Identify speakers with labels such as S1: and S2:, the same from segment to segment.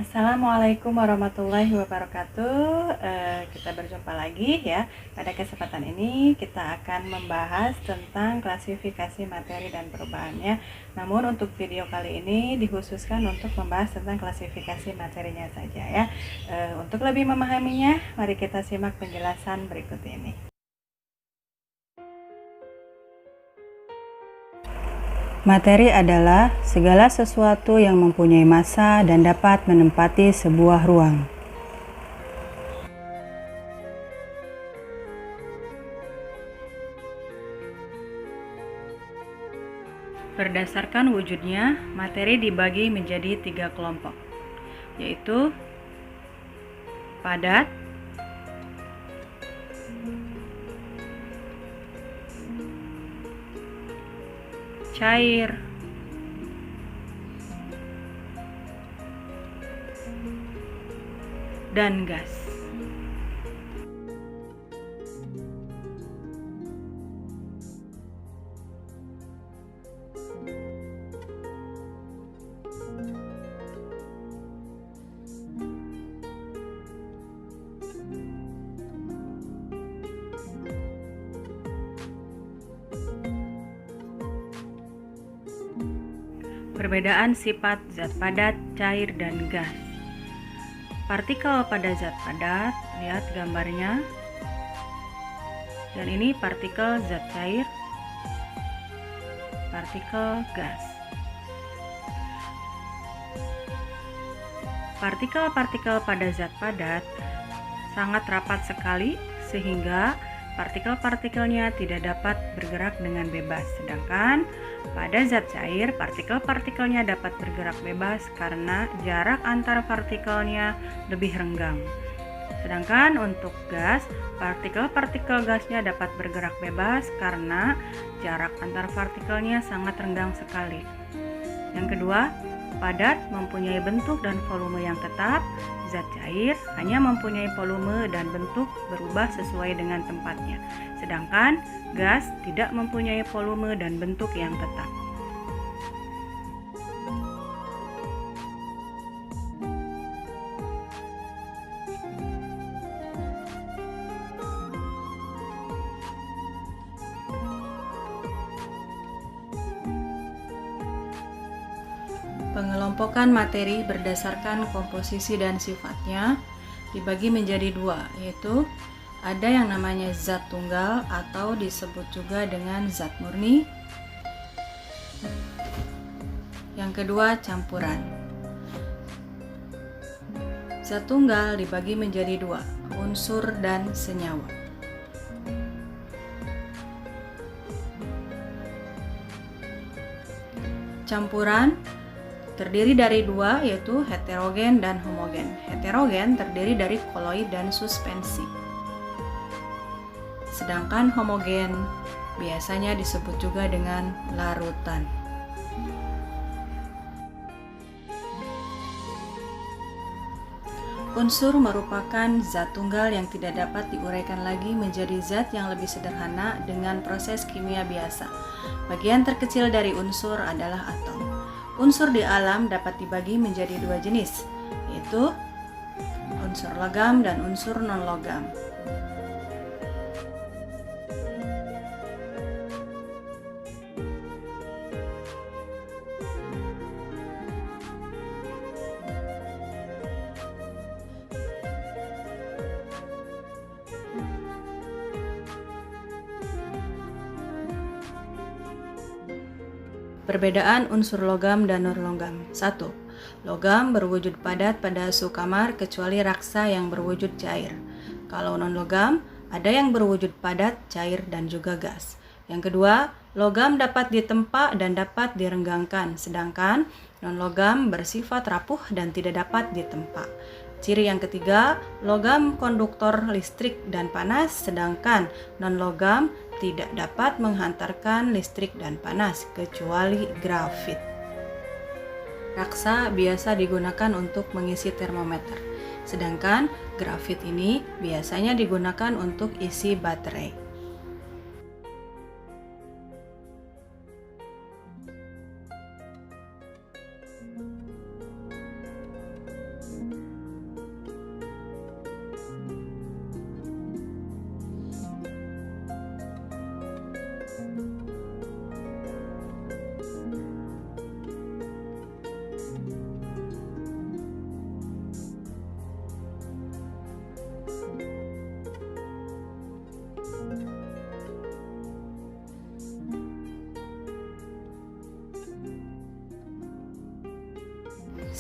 S1: Assalamualaikum warahmatullahi wabarakatuh. Kita berjumpa lagi ya. Pada kesempatan ini kita akan membahas tentang klasifikasi materi dan perubahannya. Namun untuk video kali ini dikhususkan untuk membahas tentang klasifikasi materinya saja ya. Untuk lebih memahaminya, mari kita simak penjelasan berikut ini. Materi adalah segala sesuatu yang mempunyai massa dan dapat menempati sebuah ruang. Berdasarkan wujudnya, materi dibagi menjadi 3 kelompok, yaitu padat, cair, dan gas. Perbedaan sifat zat padat, cair, dan gas. Partikel pada zat padat, lihat gambarnya. Dan ini partikel zat cair, partikel gas. Partikel-partikel pada zat padat sangat rapat sekali sehingga partikel-partikelnya tidak dapat bergerak dengan bebas. Sedangkan pada zat cair, partikel-partikelnya dapat bergerak bebas karena jarak antar partikelnya lebih renggang. Sedangkan untuk gas, partikel-partikel gasnya dapat bergerak bebas karena jarak antar partikelnya sangat renggang sekali. Yang kedua, padat mempunyai bentuk dan volume yang tetap. Zat cair hanya mempunyai volume dan bentuk berubah sesuai dengan tempatnya. Sedangkan gas tidak mempunyai volume dan bentuk yang tetap. Pengelompokan materi berdasarkan komposisi dan sifatnya dibagi menjadi 2, yaitu ada yang namanya zat tunggal atau disebut juga dengan zat murni. Yang kedua, campuran. Zat tunggal dibagi menjadi 2, unsur dan senyawa. Campuran terdiri dari 2, yaitu heterogen dan homogen. Heterogen terdiri dari koloid dan suspensi. Sedangkan homogen biasanya disebut juga dengan larutan. Unsur merupakan zat tunggal yang tidak dapat diuraikan lagi menjadi zat yang lebih sederhana dengan proses kimia biasa. Bagian terkecil dari unsur adalah atom. Unsur di alam dapat dibagi menjadi 2 jenis, yaitu unsur logam dan unsur non-logam. Perbedaan unsur logam dan non-logam. 1. Logam berwujud padat pada suhu kamar kecuali raksa yang berwujud cair. Kalau non-logam, ada yang berwujud padat, cair, dan juga gas. Yang kedua, logam dapat ditempa dan dapat direnggangkan, sedangkan non-logam bersifat rapuh dan tidak dapat ditempa. Ciri yang ketiga, logam konduktor listrik dan panas, sedangkan non-logam tidak dapat menghantarkan listrik dan panas kecuali grafit. Raksa biasa digunakan untuk mengisi termometer, sedangkan grafit ini biasanya digunakan untuk isi baterai.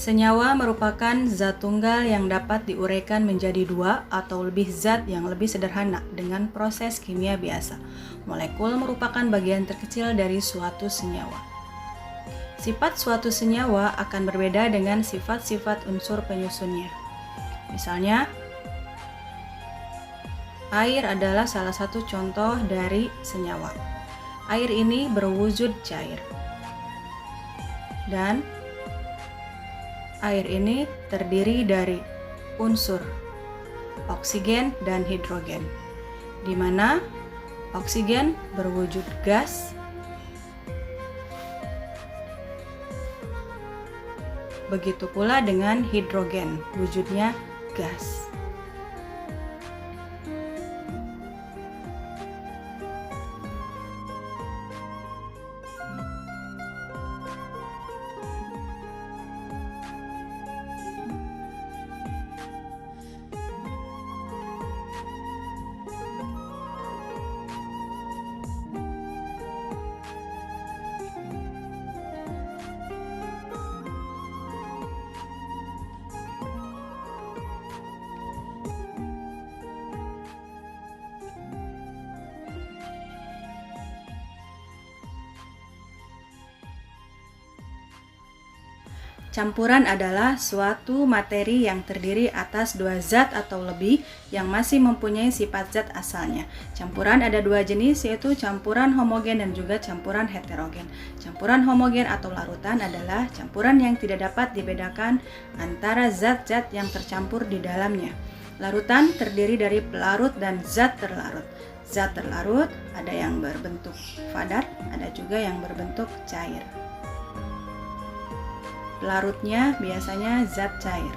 S1: Senyawa merupakan zat tunggal yang dapat diuraikan menjadi dua atau lebih zat yang lebih sederhana dengan proses kimia biasa. Molekul merupakan bagian terkecil dari suatu senyawa. Sifat suatu senyawa akan berbeda dengan sifat-sifat unsur penyusunnya. Misalnya, air adalah salah satu contoh dari senyawa. Air ini berwujud cair. Dan air ini terdiri dari unsur oksigen dan hidrogen, di mana oksigen berwujud gas, begitu pula dengan hidrogen, wujudnya gas. Campuran adalah suatu materi yang terdiri atas dua zat atau lebih yang masih mempunyai sifat zat asalnya. Campuran ada dua jenis, yaitu campuran homogen dan juga campuran heterogen. Campuran homogen atau larutan adalah campuran yang tidak dapat dibedakan antara zat-zat yang tercampur di dalamnya. Larutan terdiri dari pelarut dan zat terlarut. Zat terlarut ada yang berbentuk padat, ada juga yang berbentuk cair. Pelarutnya biasanya zat cair.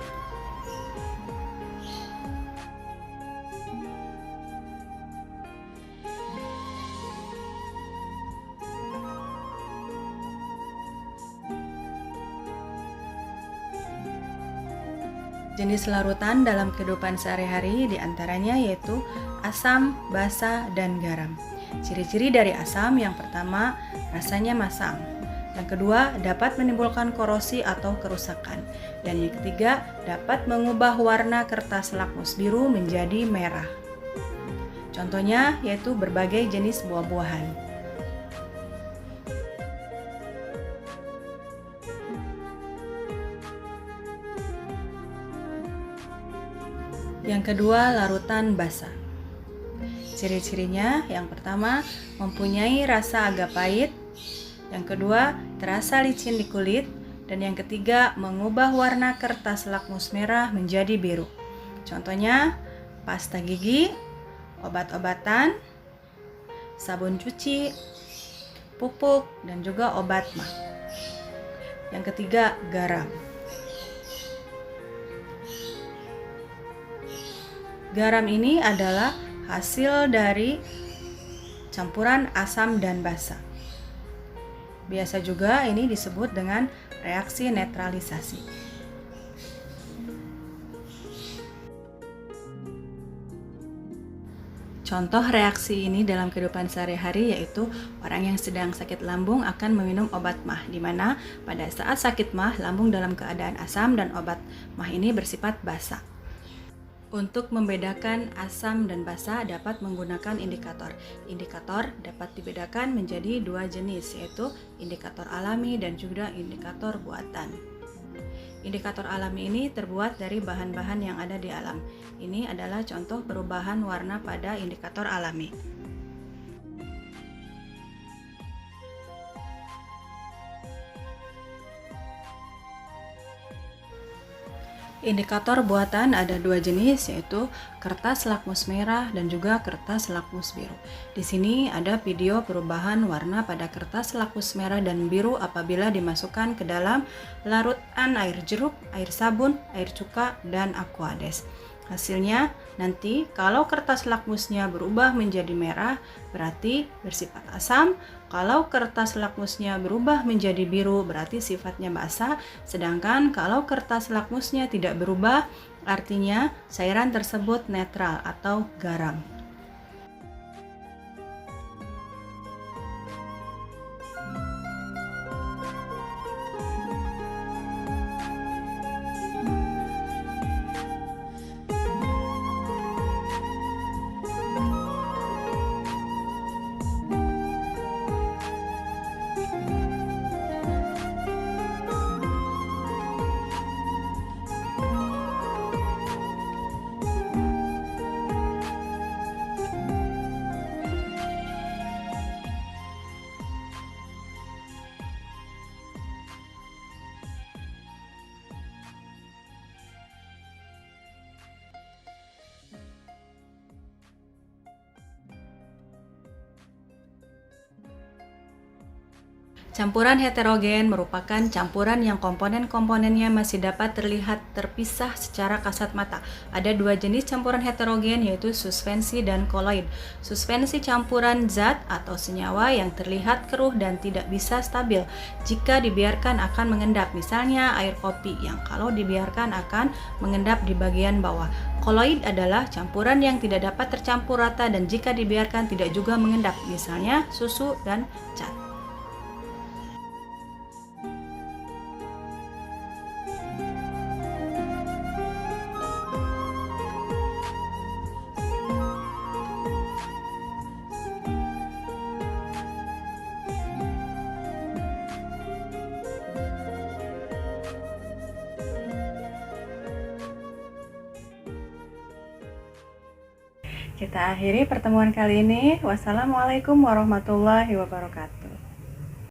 S1: Jenis larutan dalam kehidupan sehari-hari diantaranya yaitu asam, basa, dan garam. Ciri-ciri dari asam yang pertama, rasanya masam. Yang kedua, dapat menimbulkan korosi atau kerusakan. Dan yang ketiga, dapat mengubah warna kertas lakmus biru menjadi merah. Contohnya yaitu berbagai jenis buah-buahan. Yang kedua, larutan basa. Ciri-cirinya yang pertama, mempunyai rasa agak pahit. Yang kedua, terasa licin di kulit. Dan yang ketiga, mengubah warna kertas lakmus merah menjadi biru. Contohnya, pasta gigi, obat-obatan, sabun cuci, pupuk, dan juga obat mah. Yang ketiga, garam. Garam ini adalah hasil dari campuran asam dan basa. Biasa juga ini disebut dengan reaksi netralisasi. Contoh reaksi ini dalam kehidupan sehari-hari yaitu orang yang sedang sakit lambung akan meminum obat mah, di mana pada saat sakit mah lambung dalam keadaan asam dan obat mah ini bersifat basa. Untuk membedakan asam dan basa dapat menggunakan indikator. Indikator dapat dibedakan menjadi dua jenis, yaitu indikator alami dan juga indikator buatan. Indikator alami ini terbuat dari bahan-bahan yang ada di alam. Ini adalah contoh perubahan warna pada indikator alami. Indikator buatan ada dua jenis, yaitu kertas lakmus merah dan juga kertas lakmus biru. Di sini ada video perubahan warna pada kertas lakmus merah dan biru apabila dimasukkan ke dalam larutan air jeruk, air sabun, air cuka, dan aquades. Hasilnya nanti kalau kertas lakmusnya berubah menjadi merah berarti bersifat asam, kalau kertas lakmusnya berubah menjadi biru berarti sifatnya basa, sedangkan kalau kertas lakmusnya tidak berubah artinya cairan tersebut netral atau garam. Campuran heterogen merupakan campuran yang komponen-komponennya masih dapat terlihat terpisah secara kasat mata. Ada dua jenis campuran heterogen, yaitu suspensi dan koloid. Suspensi campuran zat atau senyawa yang terlihat keruh dan tidak bisa stabil. Jika dibiarkan akan mengendap, misalnya air kopi yang kalau dibiarkan akan mengendap di bagian bawah. Koloid adalah campuran yang tidak dapat tercampur rata dan jika dibiarkan tidak juga mengendap, misalnya susu dan cat. Kita akhiri pertemuan kali ini. Wassalamualaikum warahmatullahi wabarakatuh.